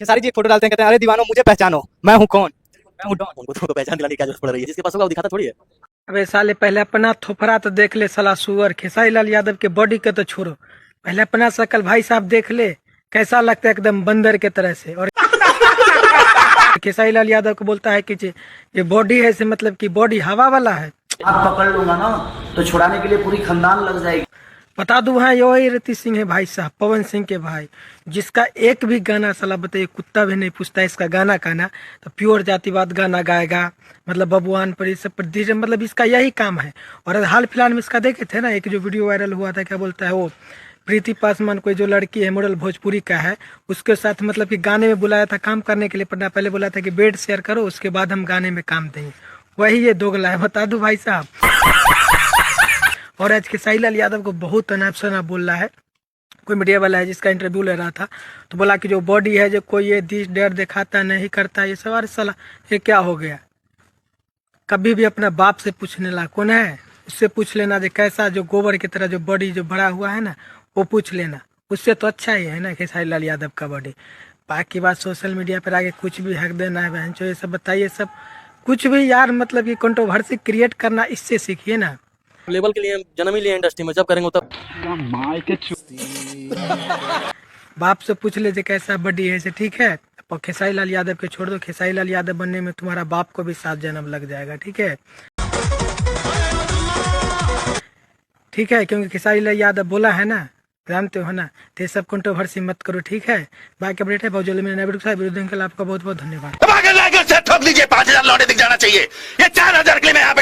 Khesari ji photo डालते हैं, कहते हैं अरे दीवानो मुझे पहचानो, मैं हूँ कौन, मैं हूँ डॉन। उनको तो पहचान दिलाने की क्या जरूरत पड़ रही है? जिसके पास होगा वो दिखाता थोड़ी है। अबे साले पहले अपना थोपरा तो देख ले साला सुअर। खेसारी लाल यादव के बॉडी के तो छोड़ो, पहले अपना शकल भाई साहब देख ले, कैसा लगता है एकदम बंदर के तरह से। और खेसारी लाल यादव को बोलता है कि ये बॉडी है से मतलब कि बॉडी हवा वाला है। हाथ पकड़ लूंगा ना तो छुड़ाने के लिए पूरी खानदान लग जाएगी। बता दूं है ये वही रीति सिंह है भाई साहब, पवन सिंह के भाई, जिसका एक भी गाना साला बताइए कुत्ता भी नहीं पूछता इसका गाना गाना, तो प्योर जातिवाद गाना गाएगा, मतलब बबुआन पर, इस सब पर DJ, मतलब इसका यही काम है। और हाल फिलहाल में इसका देखे थे ना एक जो वीडियो वायरल हुआ था, क्या बोलता है वो प्रीति पासवान, कोई जो लड़की है मॉडल भोजपुरी का है, उसके साथ मतलब कि गाने में बुलाया था काम करने के लिए, पढ़ना पहले बोला था कि बेड शेयर करो उसके बाद हम गाने में काम देंगे। वही ये दोगला है, बता दूं भाई साहब। और आज खेसारी लाल यादव को बहुत अनाप शनाप बोल रहा है। कोई मीडिया वाला है जिसका इंटरव्यू ले रहा था, तो बोला कि जो बॉडी है जो कोई ये दिस डर दिखाता नहीं करता ये सब। अरे साला ये क्या हो गया? कभी भी अपना बाप से पूछने ला कौन है, उससे पूछ लेना जो कैसा जो गोबर की तरह जो बॉडी जो बड़ा हुआ है ना, वो पूछ लेना, उससे तो अच्छा ही है ना खेसारी लाल यादव का बॉडी। बाकी बात सोशल मीडिया पर आगे कुछ भी हक देना है बहन चो, ये सब बताइए सब कुछ भी यार, मतलब ये कंट्रोवर्सी क्रिएट करना इससे सीखिए ना। लेवल के लिए जन्म ही लिया इंडस्ट्री में, जब करेंगे तब। बाप से पूछ ले जे कैसा बॉडी है से, ठीक है। और खेसारी लाल यादव के छोड़ दो, खेसारी लाल यादव बनने में तुम्हारा बाप को भी 7 जन्म लग जाएगा, ठीक है। ठीक है, क्योंकि खेसारी लाल यादव बोला है ना, जानते हो ना, तो ये सब कंट्रोवर्सी मत करो, ठीक है। बाकी अपडेट है बहुत जल्दी मेरे नए वीडियो के लिए आपका बहुत बहुत धन्यवाद। ठोक दीजिए, 5000 लौटे दिख जाना चाहिए। ये 4000 के लिए मैं यहाँ पे